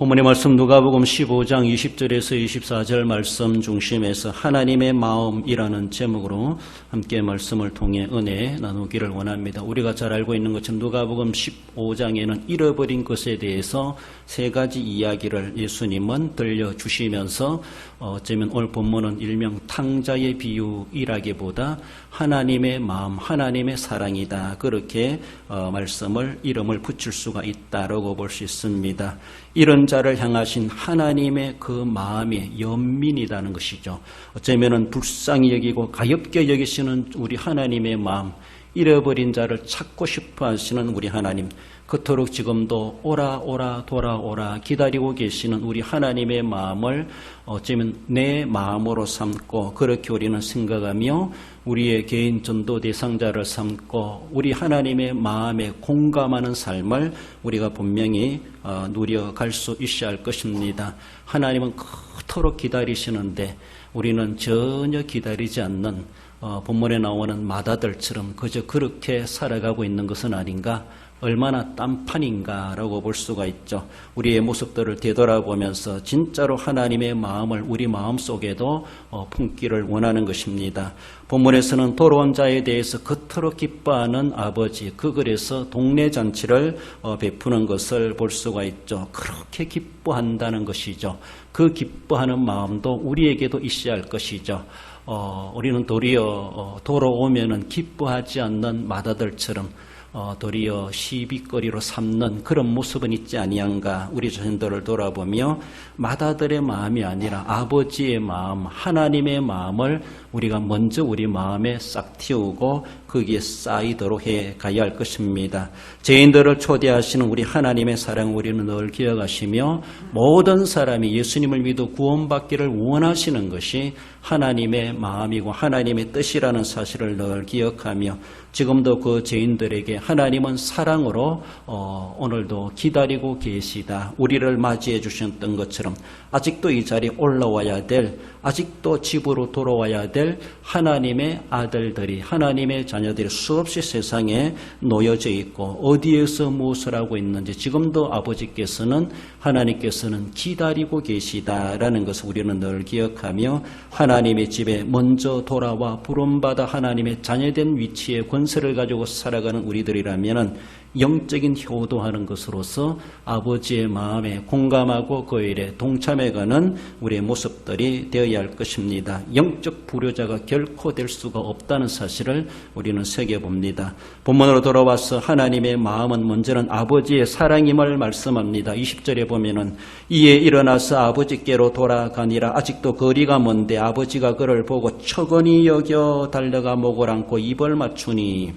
본문의 말씀 누가복음 15장 20절에서 24절 말씀 중심에서 하나님의 마음이라는 제목으로 함께 말씀을 통해 은혜 나누기를 원합니다. 우리가 잘 알고 있는 것처럼 누가복음 15장에는 잃어버린 것에 대해서 세 가지 이야기를 예수님은 들려주시면서 어쩌면 오늘 본문은 일명 탕자의 비유이라기보다 하나님의 마음, 하나님의 사랑이다. 그렇게 말씀을 이름을 붙일 수가 있다라고 볼 수 있습니다. 이런 자를 향하신 하나님의 그 마음이 연민이라는 것이죠. 어쩌면 불쌍히 여기고 가엾게 여기시는 우리 하나님의 마음, 잃어버린 자를 찾고 싶어 하시는 우리 하나님, 그토록 지금도 오라 오라 돌아오라 기다리고 계시는 우리 하나님의 마음을 어쩌면 내 마음으로 삼고 그렇게 우리는 생각하며 우리의 개인 전도 대상자를 삼고 우리 하나님의 마음에 공감하는 삶을 우리가 분명히 누려갈 수 있어야 할 것입니다. 하나님은 그토록 기다리시는데 우리는 전혀 기다리지 않는 본문에 나오는 마다들처럼 그저 그렇게 살아가고 있는 것은 아닌가? 얼마나 딴판인가라고 볼 수가 있죠. 우리의 모습들을 되돌아보면서 진짜로 하나님의 마음을 우리 마음속에도 품기를 원하는 것입니다. 본문에서는 돌아온 자에 대해서 그토록 기뻐하는 아버지, 그 글에서 동네 잔치를 베푸는 것을 볼 수가 있죠. 그렇게 기뻐한다는 것이죠. 그 기뻐하는 마음도 우리에게도 있어야 할 것이죠. 우리는 도리어 돌아오면은 기뻐하지 않는 마다들처럼 도리어 시비거리로 삼는 그런 모습은 있지 아니한가. 우리 자신들을 돌아보며 마다들의 마음이 아니라 아버지의 마음, 하나님의 마음을 우리가 먼저 우리 마음에 싹 틔우고 거기에 쌓이도록 해 가야 할 것입니다. 죄인들을 초대하시는 우리 하나님의 사랑 우리는 늘 기억하시며 모든 사람이 예수님을 믿어 구원받기를 원하시는 것이 하나님의 마음이고 하나님의 뜻이라는 사실을 늘 기억하며 지금도 그 죄인들에게 하나님은 사랑으로 오늘도 기다리고 계시다. 우리를 맞이해 주셨던 것처럼 아직도 이 자리에 올라와야 될, 아직도 집으로 돌아와야 될 하나님의 아들들이, 하나님의 자녀들이 수없이 세상에 놓여져 있고 어디에서 무엇을 하고 있는지 지금도 아버지께서는, 하나님께서는 기다리고 계시다라는 것을 우리는 늘 기억하며 하나님의 집에 먼저 돌아와 부름받아 하나님의 자녀된 위치에 권세를 가지고 살아가는 우리들이라면 영적인 효도하는 것으로서 아버지의 마음에 공감하고 그 일에 동참해가는 우리의 모습들이 되어야 할 것입니다. 영적 불효자가 결코 될 수가 없다는 사실을 우리는 새겨봅니다. 본문으로 돌아와서 하나님의 마음은 먼저는 아버지의 사랑임을 말씀합니다. 20절에 보면은 이에 일어나서 아버지께로 돌아가니라. 아직도 거리가 먼데 아버지가 그를 보고 척언이 여겨 달려가 목을 안고 입을 맞추니,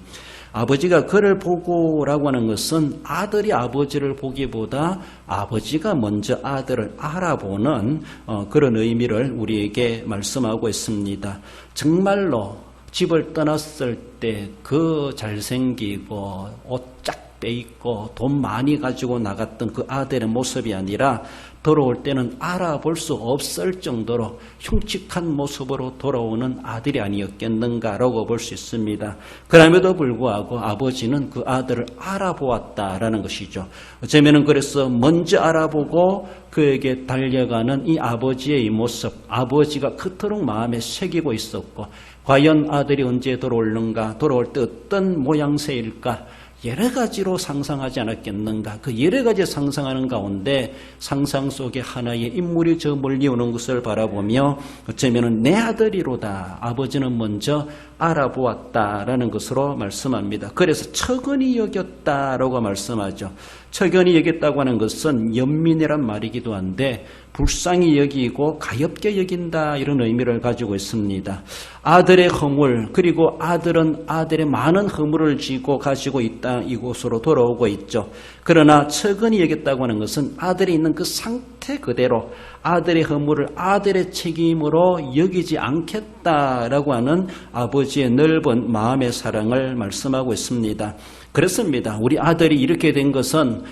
아버지가 그를 보고라고 하는 것은 아들이 아버지를 보기보다 아버지가 먼저 아들을 알아보는 그런 의미를 우리에게 말씀하고 있습니다. 정말로 집을 떠났을 때 그 잘생기고 옷 쫙 빼입고 돈 많이 가지고 나갔던 그 아들의 모습이 아니라 돌아올 때는 알아볼 수 없을 정도로 흉측한 모습으로 돌아오는 아들이 아니었겠는가라고 볼 수 있습니다. 그럼에도 불구하고 아버지는 그 아들을 알아보았다라는 것이죠. 어쩌면 그래서 먼저 알아보고 그에게 달려가는 이 아버지의 이 모습, 아버지가 그토록 마음에 새기고 있었고 과연 아들이 언제 돌아올는가, 돌아올 때 어떤 모양새일까, 여러 가지로 상상하지 않았겠는가. 그 여러 가지 상상하는 가운데 상상 속에 하나의 인물이 저 멀리 오는 것을 바라보며 어쩌면 내 아들이로다. 아버지는 먼저 알아보았다라는 것으로 말씀합니다. 그래서 척언이 여겼다라고 말씀하죠. 척언이 여겼다고 하는 것은 연민이란 말이기도 한데 불쌍히 여기고 가엾게 여긴다, 이런 의미를 가지고 있습니다. 아들의 허물, 그리고 아들은 아들의 많은 허물을 지고 가지고 있다, 이곳으로 돌아오고 있죠. 그러나 척언이 여겼다고 하는 것은 아들이 있는 그 상태 그대로 아들의 허물을 아들의 책임으로 여기지 않겠다라고 하는 아버지의 넓은 마음의 사랑을 말씀하고 있습니다. 그렇습니다. 우리 아들이 이렇게 된 것은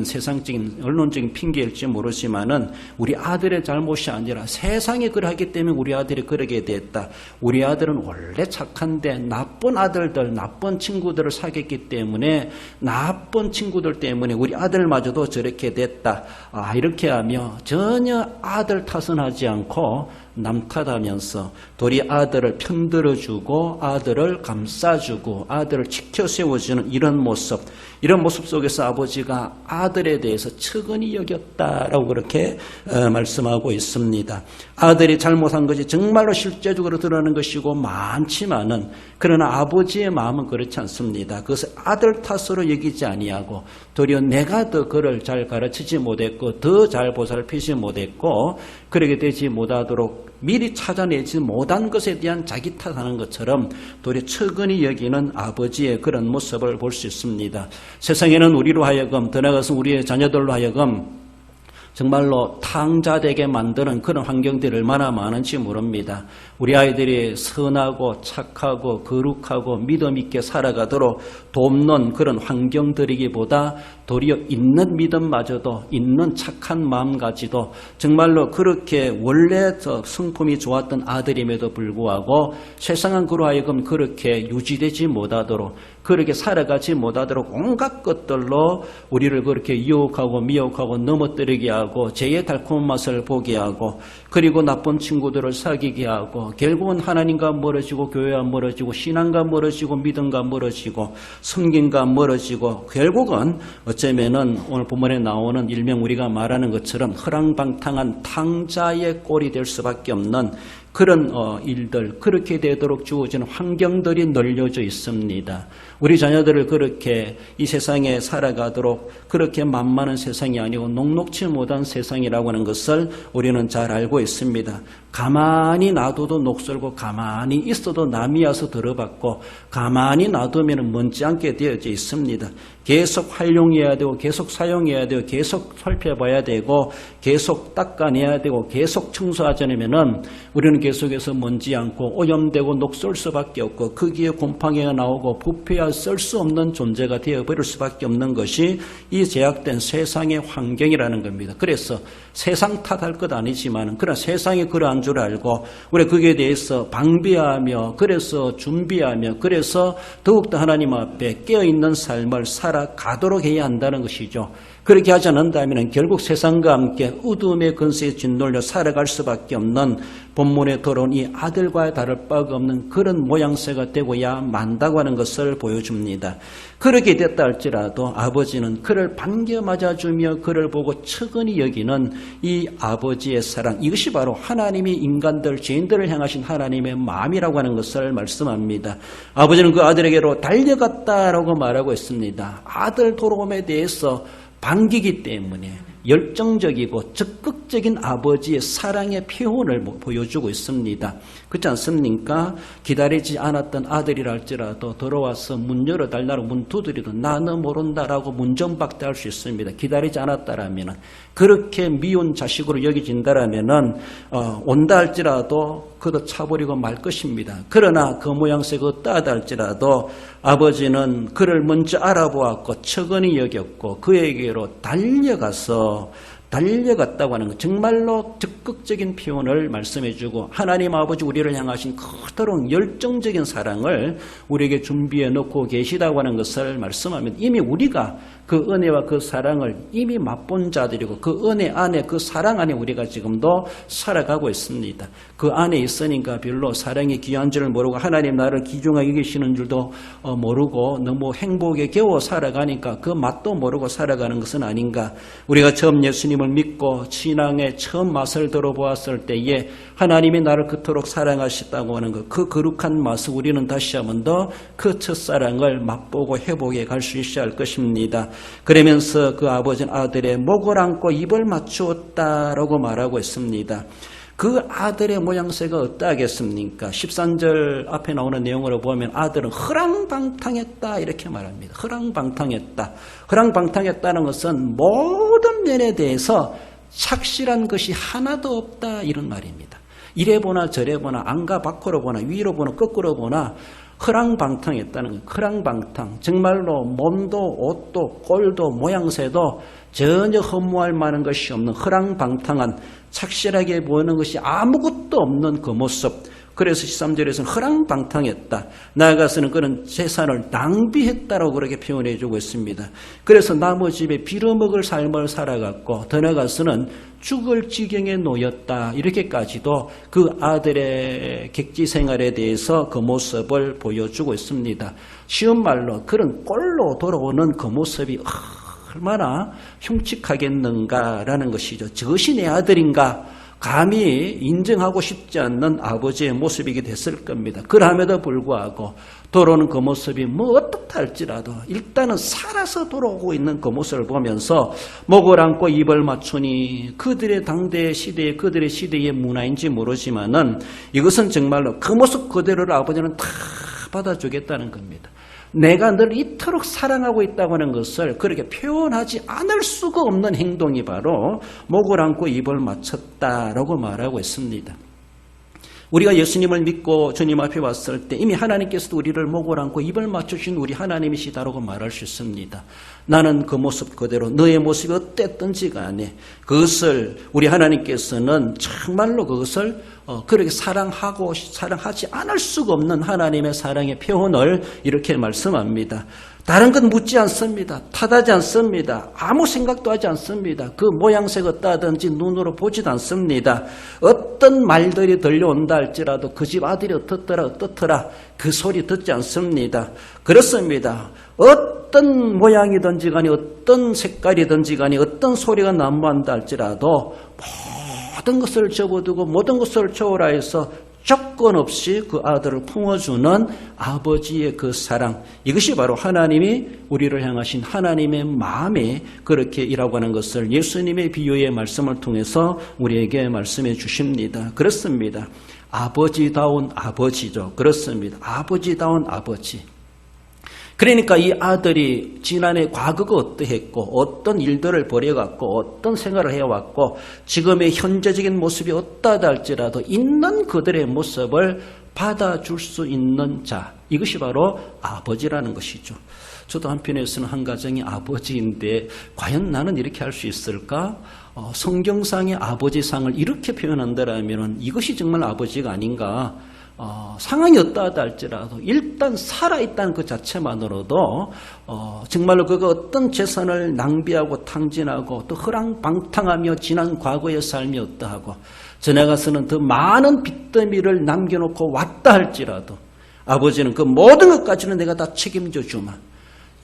세상적인 언론적인 핑계일지 모르지만은 우리 아들의 잘못이 아니라 세상이 그러하기 때문에 우리 아들이 그러게 됐다. 우리 아들은 원래 착한데 나쁜 아들들, 나쁜 친구들을 사귀었기 때문에 나쁜 친구들 때문에 우리 아들마저도 저렇게 됐다. 이렇게 하며 전혀 아들 탓은 하지 않고 남 탓하면서 도리 아들을 편들어주고 아들을 감싸주고 아들을 지켜 세워주는 이런 모습 속에서 아버지가 아들에 대해서 측은히 여겼다라고 그렇게 말씀하고 있습니다. 아들이 잘못한 것이 정말로 실제적으로 드러나는 것이고 많지만은 그러나 아버지의 마음은 그렇지 않습니다. 그것을 아들 탓으로 여기지 아니하고 도리어 내가 더 그를 잘 가르치지 못했고 더 잘 보살피지 못했고 그렇게 되지 못하도록 미리 찾아내지 못한 것에 대한 자기 탓하는 것처럼 도리어 측은히 여기는 아버지의 그런 모습을 볼 수 있습니다. 세상에는 우리로 하여금 더 나아가서 우리의 자녀들로 하여금 정말로 탕자되게 만드는 그런 환경들이 얼마나 많은지 모릅니다. 우리 아이들이 선하고 착하고 거룩하고 믿음 있게 살아가도록 돕는 그런 환경들이기보다 도리어 있는 믿음마저도 있는 착한 마음가지도 정말로 그렇게 원래 성품이 좋았던 아들임에도 불구하고 세상은 그로 하여금 그렇게 유지되지 못하도록 그렇게 살아가지 못하도록 온갖 것들로 우리를 그렇게 유혹하고 미혹하고 넘어뜨리게 하고 죄의 달콤한 맛을 보게 하고 그리고 나쁜 친구들을 사귀게 하고 결국은 하나님과 멀어지고 교회와 멀어지고 신앙과 멀어지고 믿음과 멀어지고 성경과 멀어지고 결국은 어쩌면은 오늘 본문에 나오는 일명 우리가 말하는 것처럼 허랑방탕한 탕자의 꼴이 될 수밖에 없는 그런 일들 그렇게 되도록 주어지는 환경들이 널려져 있습니다. 우리 자녀들을 그렇게 이 세상에 살아가도록 그렇게 만만한 세상이 아니고 녹록지 못한 세상이라고 하는 것을 우리는 잘 알고 있습니다. 가만히 놔둬도 녹슬고 가만히 있어도 남이 와서 들어받고 가만히 놔두면 먼지 않게 되어져 있습니다. 계속 활용해야 되고 계속 사용해야 되고 계속 살펴봐야 되고 계속 닦아내야 되고 계속 청소하지 않으면은 우리는 계속해서 먼지 않고 오염되고 녹슬 수밖에 없고 거기에 곰팡이가 나오고 부패할 수 없는 존재가 되어버릴 수밖에 없는 것이 이 제약된 세상의 환경이라는 겁니다. 그래서 세상 탓할 것 아니지만 그러나 세상이 그러한 줄 알고 우리 거기에 대해서 방비하며 그래서 준비하며 그래서 더욱더 하나님 앞에 깨어있는 삶을 살아가도록 해야 한다는 것이죠. 그렇게 하지 않는다면 결국 세상과 함께 어둠의 근세에 짓눌려 살아갈 수밖에 없는 본문에 들어온 이 아들과 다를 바가 없는 그런 모양새가 되고야 만다고 하는 것을 보여줍니다. 그렇게 됐다 할지라도 아버지는 그를 반겨 맞아주며 그를 보고 측은히 여기는 이 아버지의 사랑, 이것이 바로 하나님이 인간들, 죄인들을 향하신 하나님의 마음이라고 하는 것을 말씀합니다. 아버지는 그 아들에게로 달려갔다라고 말하고 있습니다. 아들 돌아옴에 대해서 반기기 때문에 열정적이고 적극적인 아버지의 사랑의 표현을 보여주고 있습니다. 그렇지 않습니까? 기다리지 않았던 아들이라 할지라도 들어와서 문 열어달라고 문 두드려도 나는 모른다라고 문전박대할 수 있습니다. 기다리지 않았다라면 그렇게 미운 자식으로 여겨진다라면 온다 할지라도 그도 차버리고 말 것입니다. 그러나 그 모양새가 없다 할지라도 아버지는 그를 먼저 알아보았고 측은히 여겼고 그에게로 달려갔다고 하는 것, 정말로 적극적인 표현을 말씀해주고 하나님 아버지 우리를 향하신 그토록 열정적인 사랑을 우리에게 준비해 놓고 계시다고 하는 것을 말씀하면 이미 우리가 그 은혜와 그 사랑을 이미 맛본 자들이고 그 은혜 안에 그 사랑 안에 우리가 지금도 살아가고 있습니다. 그 안에 있으니까 별로 사랑이 귀한 줄을 모르고 하나님 나를 귀중하게 여기시는 줄도 모르고 너무 행복에 겨워 살아가니까 그 맛도 모르고 살아가는 것은 아닌가. 우리가 처음 예수님을 믿고 신앙의 처음 맛을 들어보았을 때에 하나님이 나를 그토록 사랑하셨다고 하는 것, 그 거룩한 맛을 우리는 다시 한번 더 그 첫사랑을 맛보고 회복해 갈 수 있어야 할 것입니다. 그러면서 그 아버지는 아들의 목을 안고 입을 맞추었다라고 말하고 있습니다. 그 아들의 모양새가 어떠하겠습니까? 13절 앞에 나오는 내용으로 보면 아들은 허랑방탕했다 이렇게 말합니다. 허랑방탕했다. 허랑방탕했다는 것은 모든 면에 대해서 착실한 것이 하나도 없다 이런 말입니다. 이래 보나 저래 보나 안과 밖으로 보나 위로 보나 거꾸로 보나 허랑방탕했다는 거예요. 허랑방탕. 정말로 몸도 옷도 꼴도 모양새도 전혀 허무할 만한 것이 없는 허랑방탕한 착실하게 보이는 것이 아무것도 없는 그 모습. 그래서 13절에서는 허랑방탕했다. 나아가서는 그런 재산을 낭비했다라고 그렇게 표현해 주고 있습니다. 그래서 남의 집에 빌어먹을 삶을 살아갔고 더 나아가서는 죽을 지경에 놓였다. 이렇게까지도 그 아들의 객지 생활에 대해서 그 모습을 보여주고 있습니다. 쉬운 말로 그런 꼴로 돌아오는 그 모습이 얼마나 흉측하겠는가라는 것이죠. 저것이 내 아들인가? 감히 인정하고 싶지 않는 아버지의 모습이게 됐을 겁니다. 그럼에도 불구하고 돌아오는 그 모습이 뭐 어떻다 할지라도 일단은 살아서 돌아오고 있는 그 모습을 보면서 목을 안고 입을 맞추니 그들의 당대 시대에 그들의 시대의 문화인지 모르지만은 이것은 정말로 그 모습 그대로를 아버지는 다 받아주겠다는 겁니다. 내가 늘 이토록 사랑하고 있다고 하는 것을 그렇게 표현하지 않을 수가 없는 행동이 바로 목을 안고 입을 맞췄다라고 말하고 있습니다. 우리가 예수님을 믿고 주님 앞에 왔을 때 이미 하나님께서도 우리를 목을 안고 입을 맞추신 우리 하나님이시다라고 말할 수 있습니다. 나는 그 모습 그대로 너의 모습이 어땠든지 간에 그것을 우리 하나님께서는 정말로 그것을 그렇게 사랑하지 않을 수가 없는 하나님의 사랑의 표현을 이렇게 말씀합니다. 다른 건 묻지 않습니다. 탓하지 않습니다. 아무 생각도 하지 않습니다. 그 모양새가 어떠하든지 눈으로 보지도 않습니다. 어떤 말들이 들려온다 할지라도 그 집 아들이 어떻더라 그 소리 듣지 않습니다. 그렇습니다. 어떤 모양이든지 간에 어떤 색깔이든지 간에 어떤 소리가 난무한다 할지라도 모든 것을 접어두고 모든 것을 초월하여서 조건 없이 그 아들을 품어주는 아버지의 그 사랑, 이것이 바로 하나님이 우리를 향하신 하나님의 마음에 그렇게 일하고 하는 것을 예수님의 비유의 말씀을 통해서 우리에게 말씀해 주십니다. 그렇습니다. 아버지다운 아버지죠. 그렇습니다. 아버지다운 아버지. 그러니까 이 아들이 지난해 과거가 어떠했고 어떤 일들을 벌여갔고 어떤 생활을 해왔고 지금의 현재적인 모습이 어떠하다 할지라도 있는 그들의 모습을 받아줄 수 있는 자, 이것이 바로 아버지라는 것이죠. 저도 한편에서는 한 가정이 아버지인데 과연 나는 이렇게 할 수 있을까? 성경상의 아버지상을 이렇게 표현한다면 이것이 정말 아버지가 아닌가? 상황이 어떠하다 할지라도 일단 살아있다는 그 자체만으로도 정말로 그가 어떤 재산을 낭비하고 탕진하고 또 허랑방탕하며 지난 과거의 삶이 어떠하고 전해가서는 더 많은 빚더미를 남겨놓고 왔다 할지라도 아버지는 그 모든 것까지는 내가 다 책임져 주마.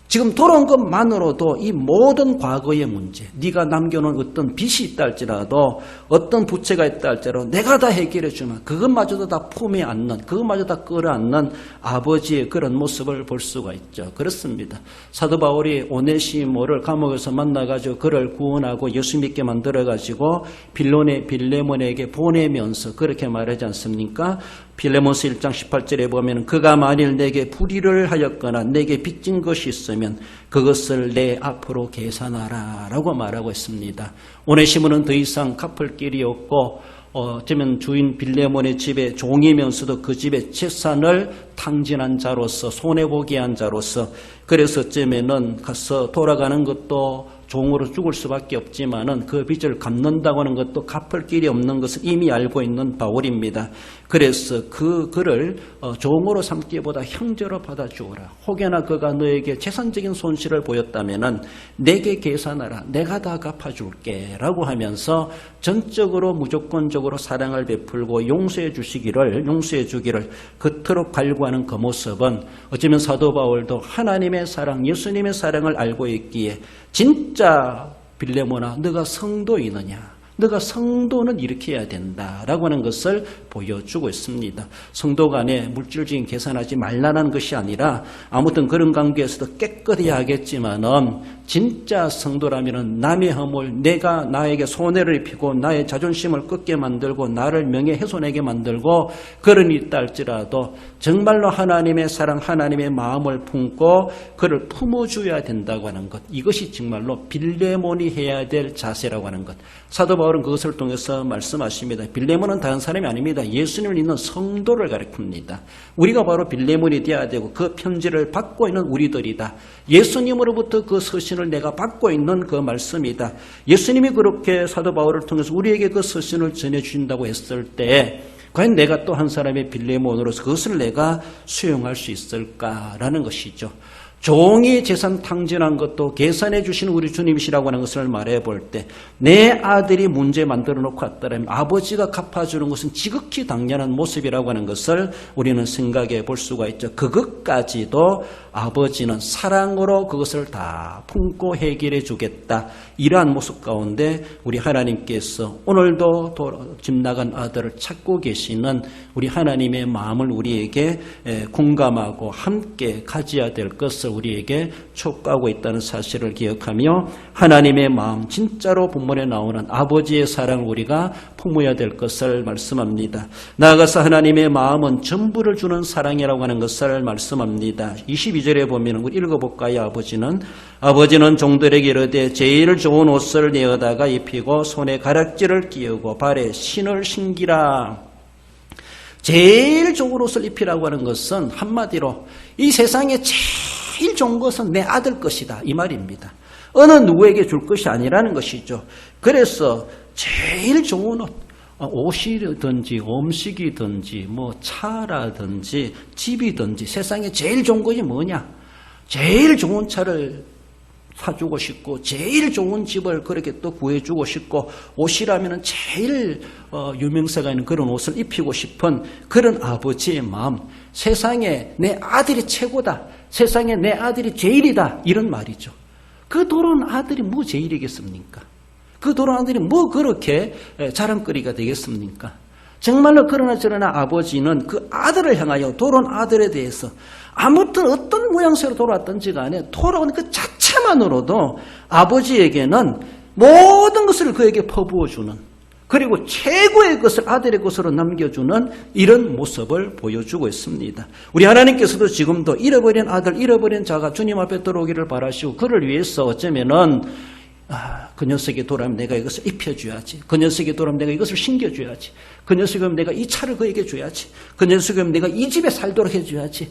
지금 돌아온 것만으로도 이 모든 과거의 문제, 네가 남겨놓은 어떤 빚이 있다 할지라도 어떤 부채가 있다 할지라도 내가 다 해결해 주마. 그것마저도 다 품에 안는, 그것마저 다 끌어안는 아버지의 그런 모습을 볼 수가 있죠. 그렇습니다. 사도 바울이 오네시모를 감옥에서 만나가지고 그를 구원하고 예수 믿게 만들어가지고 빌레몬에게 보내면서 그렇게 말하지 않습니까? 빌레몬서 1장 18절에 보면 그가 만일 내게 불의를 하였거나 내게 빚진 것이 있으면 그것을 내 앞으로 계산하라 라고 말하고 있습니다. 오네시모는 더 이상 갚을 길이 없고 어쩌면 주인 빌레몬의 집에 종이면서도 그 집의 재산을 탕진한 자로서 손해보게 한 자로서 그래서 어쩌면은 가서 돌아가는 것도 종으로 죽을 수밖에 없지만은 그 빚을 갚는다고 하는 것도 갚을 길이 없는 것을 이미 알고 있는 바울입니다. 그래서 그를 종으로 삼기보다 형제로 받아주어라. 혹여나 그가 너에게 재산적인 손실을 보였다면은 내게 계산하라. 내가 다 갚아줄게 라고 하면서 전적으로 무조건적으로 사랑을 베풀고 용서해 주기를 그토록 갈구하는 그 모습은 어쩌면 사도 바울도 하나님의 사랑, 예수님의 사랑을 알고 있기에 진짜 빌레몬아 너가 성도이느냐? 너가 성도는 이렇게 해야 된다라고 하는 것을 보여주고 있습니다. 성도 간에 물질적인 계산하지 말라는 것이 아니라 아무튼 그런 관계에서도 깨끗해야 하겠지만은 진짜 성도라면 남의 허물, 내가 나에게 손해를 입히고 나의 자존심을 꺾게 만들고 나를 명예훼손하게 만들고 그런 일이 있다 할지라도 정말로 하나님의 사랑, 하나님의 마음을 품고 그를 품어줘야 된다고 하는 것, 이것이 정말로 빌레몬이 해야 될 자세라고 하는 것. 사도 바울은 그것을 통해서 말씀하십니다. 빌레몬은 다른 사람이 아닙니다. 예수님을 믿는 성도를 가리킵니다. 우리가 바로 빌레몬이 되어야 되고 그 편지를 받고 있는 우리들이다. 예수님으로부터 그 서신을 내가 받고 있는 그 말씀이다. 예수님이 그렇게 사도 바울을 통해서 우리에게 그 서신을 전해주신다고 했을 때 과연 내가 또 한 사람의 빌레몬으로서 그것을 내가 수용할 수 있을까라는 것이죠. 종이 재산 탕진한 것도 계산해 주신 우리 주님이시라고 하는 것을 말해 볼 때 내 아들이 문제 만들어 놓고 왔다면 아버지가 갚아주는 것은 지극히 당연한 모습이라고 하는 것을 우리는 생각해 볼 수가 있죠. 그것까지도 아버지는 사랑으로 그것을 다 품고 해결해 주겠다. 이러한 모습 가운데 우리 하나님께서 오늘도 집 나간 아들을 찾고 계시는 우리 하나님의 마음을 우리에게 공감하고 함께 가져야 될 것을 우리에게 촉구하고 있다는 사실을 기억하며 하나님의 마음, 진짜로 본문에 나오는 아버지의 사랑을 우리가 품어야 될 것을 말씀합니다. 나아가서 하나님의 마음은 전부를 주는 사랑이라고 하는 것을 말씀합니다. 22절에 보면 우리 읽어볼까요? 아버지는 종들에게 이르되 제일 좋은 옷을 내어다가 입히고 손에 가락지를 끼우고 발에 신을 신기라. 제일 좋은 옷을 입히라고 하는 것은 한마디로 이 세상에 제일 좋은 것은 내 아들 것이다 이 말입니다. 어느 누구에게 줄 것이 아니라는 것이죠. 그래서 제일 좋은 옷, 옷이든지 음식이든지 뭐 차라든지 집이든지 세상에 제일 좋은 것이 뭐냐? 제일 좋은 차를 사주고 싶고 제일 좋은 집을 그렇게 또 구해주고 싶고 옷이라면 제일 유명세가 있는 그런 옷을 입히고 싶은 그런 아버지의 마음, 세상에 내 아들이 최고다, 세상에 내 아들이 제일이다 이런 말이죠. 그 도로는 아들이 뭐 제일이겠습니까? 그 도로는 아들이 뭐 그렇게 자랑거리가 되겠습니까? 정말로 그러나 저러나 아버지는 그 아들을 향하여 돌아온 아들에 대해서 아무튼 어떤 모양새로 돌아왔든지 간에 돌아온 그 자체만으로도 아버지에게는 모든 것을 그에게 퍼부어주는, 그리고 최고의 것을 아들의 것으로 남겨주는 이런 모습을 보여주고 있습니다. 우리 하나님께서도 지금도 잃어버린 아들, 잃어버린 자가 주님 앞에 들어오기를 바라시고 그를 위해서 어쩌면은 그 녀석이 돌아오면 내가 이것을 입혀줘야지. 그 녀석이 돌아오면 내가 이것을 신겨줘야지. 그 녀석이 오면 내가 이 차를 그에게 줘야지. 그 녀석이 오면 내가 이 집에 살도록 해줘야지.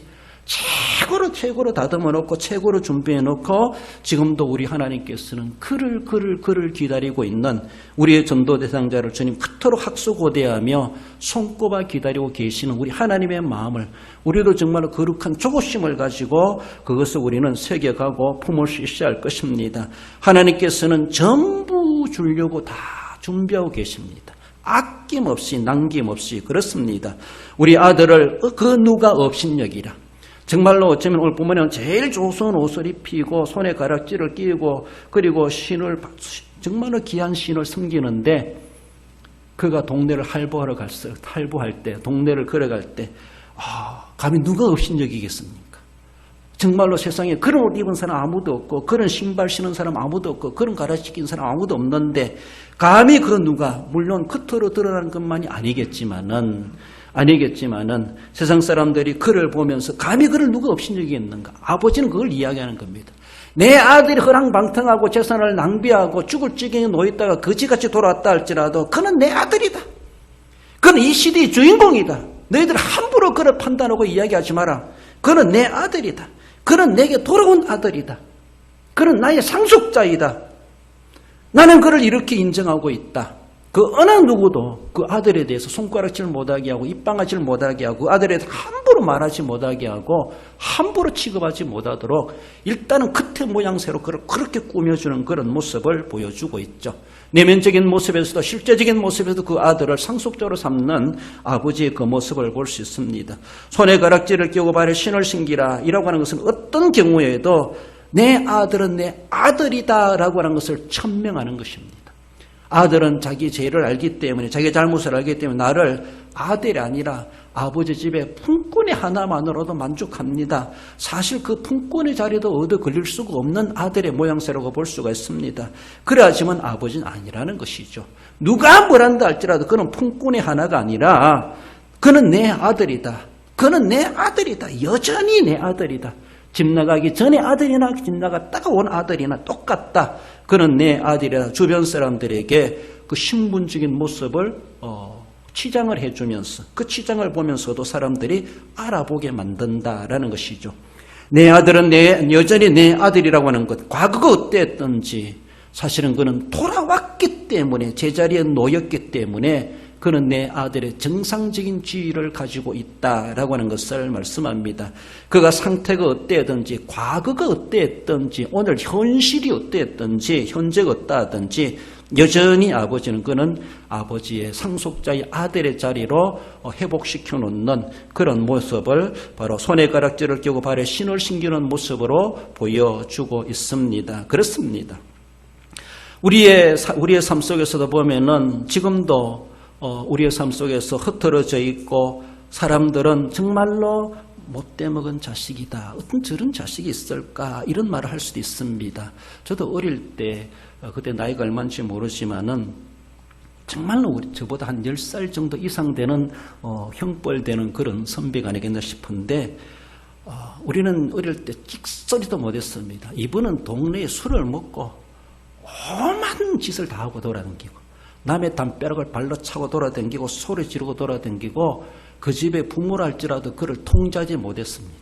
최고로 다듬어 놓고 최고로 준비해 놓고 지금도 우리 하나님께서는 그를 기다리고 있는 우리의 전도 대상자를 주님 그토록 학수고대하며 손꼽아 기다리고 계시는 우리 하나님의 마음을 우리도 정말로 거룩한 조심을 가지고 그것을 우리는 새겨가고 품을 수 있어야 할 것입니다. 하나님께서는 전부 주려고 다 준비하고 계십니다. 아낌없이 남김없이 그렇습니다. 우리 아들을 그 누가 업신여기라. 정말로 어쩌면 오늘 본문에는 제일 좋은 옷을 입히고 손에 가락지를 끼고 그리고 신을 정말로 귀한 신을 섬기는데 그가 동네를 할부할 때 동네를 걸어갈 때 감히 누가 업신여기겠습니까? 정말로 세상에 그런 옷 입은 사람 아무도 없고 그런 신발 신은 사람 아무도 없고 그런 가락지 낀 사람 아무도 없는데 감히 그 누가 물론 겉으로 드러나는 것만이 아니겠지만은 세상 사람들이 그를 보면서 감히 그를 누가 업신여기겠는가? 아버지는 그걸 이야기하는 겁니다. 내 아들이 허랑방탕하고 재산을 낭비하고 죽을 지경에 놓였다가 거지같이 돌아왔다 할지라도 그는 내 아들이다. 그는 이 시대의 주인공이다. 너희들 함부로 그를 판단하고 이야기하지 마라. 그는 내 아들이다. 그는 내게 돌아온 아들이다. 그는 나의 상속자이다. 나는 그를 이렇게 인정하고 있다. 그 어느 누구도 그 아들에 대해서 손가락질 못하게 하고 입방아질 못하게 하고 그 아들에 대해서 함부로 말하지 못하게 하고 함부로 취급하지 못하도록 일단은 겉의 모양새로 그를 그렇게 꾸며주는 그런 모습을 보여주고 있죠. 내면적인 모습에서도 실제적인 모습에서도 그 아들을 상속자로 삼는 아버지의 그 모습을 볼 수 있습니다. 손에 가락지를 끼우고 발에 신을 신기라 이라고 하는 것은 어떤 경우에도 내 아들은 내 아들이다 라고 하는 것을 천명하는 것입니다. 아들은 자기 죄를 알기 때문에 자기 잘못을 알기 때문에 나를 아들이 아니라 아버지 집에 품꾼이 하나만으로도 만족합니다. 사실 그 품꾼의 자리도 얻어 걸릴 수가 없는 아들의 모양새라고 볼 수가 있습니다. 그래야지만 아버지는 아니라는 것이죠. 누가 뭐란다 할지라도 그는 품꾼의 하나가 아니라 그는 내 아들이다. 그는 내 아들이다. 여전히 내 아들이다. 집 나가기 전에 아들이나 집 나갔다가 온 아들이나 똑같다. 그는 내 아들이라. 주변 사람들에게 그 신분적인 모습을 치장을 해주면서 그 치장을 보면서도 사람들이 알아보게 만든다라는 것이죠. 내 아들은 여전히 내 아들이라고 하는 것, 과거가 어땠던지 사실은 그는 돌아왔기 때문에 제자리에 놓였기 때문에 그는 내 아들의 정상적인 지위를 가지고 있다라고 하는 것을 말씀합니다. 그가 상태가 어땠든지 과거가 어땠든지 오늘 현실이 어땠든지 현재가 어떠하든지 여전히 아버지는 그는 아버지의 상속자의 아들의 자리로 회복시켜 놓는 그런 모습을 바로 손에 가락지를 끼고 발에 신을 신기는 모습으로 보여주고 있습니다. 그렇습니다. 우리의 삶 속에서도 보면은 지금도 우리의 삶 속에서 흩어져 있고 사람들은 정말로 못돼 먹은 자식이다. 어떤 저런 자식이 있을까? 이런 말을 할 수도 있습니다. 저도 어릴 때 그때 나이가 얼마인지 모르지만은 정말로 저보다 한 10살 정도 이상 되는 형벌되는 그런 선배가 아니겠나 싶은데 우리는 어릴 때 찍소리도 못했습니다. 이분은 동네에 술을 먹고 오만 짓을 다 하고 돌아다니고 남의 담벼락을 발로 차고 돌아다니고 소리 지르고 돌아다니고 그 집에 부모라 할지라도 그를 통제하지 못했습니다.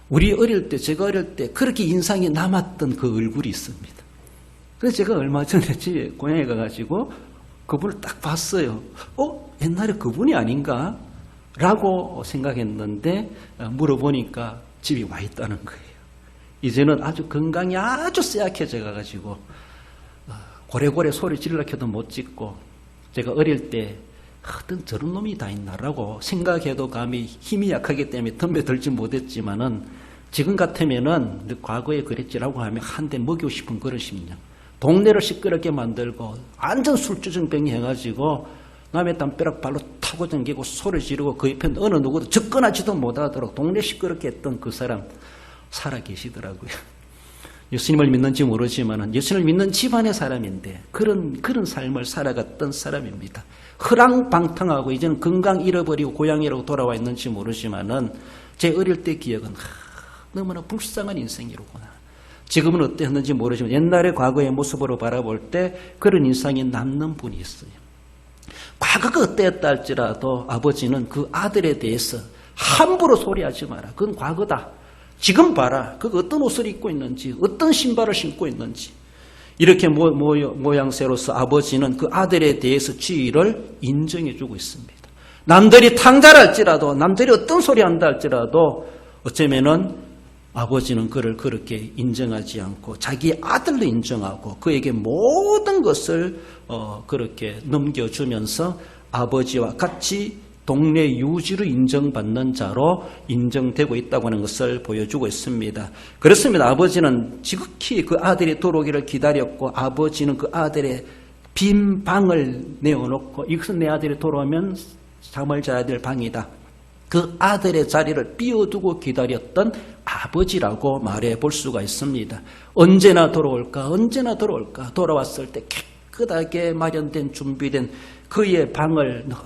우리 어릴 때 제가 어릴 때 그렇게 인상이 남았던 그 얼굴이 있습니다. 그래서 제가 얼마 전에 집에 고향에 가가지고 그분을 딱 봤어요. 옛날에 그분이 아닌가? 라고 생각했는데 물어보니까 집이 와 있다는 거예요. 이제는 아주 건강이 아주 쇠약해져 가지고 고래고래 소리 질러켜도 못 짓고 제가 어릴 때 어떤 저런 놈이 다 있나라고 생각해도 감히 힘이 약하기 때문에 덤벼들지 못했지만은 지금 같으면은 과거에 그랬지라고 하면 한 대 먹이고 싶은 그런 심령. 동네를 시끄럽게 만들고 완전 술주정뱅이 해가지고 남의 담벼락 발로 타고 다니고 소리 지르고 그 옆에 어느 누구도 접근하지도 못하도록 동네 시끄럽게 했던 그 사람 살아계시더라고요. 예수님을 믿는지 모르지만 예수님을 믿는 집안의 사람인데 그런 삶을 살아갔던 사람입니다. 허랑방탕하고 이제는 건강 잃어버리고 고향이라고 돌아와 있는지 모르지만은 제 어릴 때 기억은 너무나 불쌍한 인생이로구나. 지금은 어땠는지 모르지만 옛날의 과거의 모습으로 바라볼 때 그런 인상이 남는 분이 있어요. 과거가 어땠다 할지라도 아버지는 그 아들에 대해서 함부로 소리하지 마라. 그건 과거다. 지금 봐라. 그 어떤 옷을 입고 있는지 어떤 신발을 신고 있는지 이렇게 모양새로서 아버지는 그 아들에 대해서 지위를 인정해주고 있습니다. 남들이 탕자랄지라도 남들이 어떤 소리 한다 할지라도 어쩌면은 아버지는 그를 그렇게 인정하지 않고 자기 아들로 인정하고 그에게 모든 것을 그렇게 넘겨주면서 아버지와 같이 동네 유지로 인정받는 자로 인정되고 있다고 하는 것을 보여주고 있습니다. 그렇습니다. 아버지는 지극히 그 아들이 돌아오기를 기다렸고 아버지는 그 아들의 빈 방을 내어놓고 이것은 내 아들이 돌아오면 잠을 자야 될 방이다. 그 아들의 자리를 비워두고 기다렸던 아버지라고 말해볼 수가 있습니다. 언제나 돌아올까? 언제나 돌아올까? 돌아왔을 때 깨끗하게 마련된 준비된 그의 방을 늘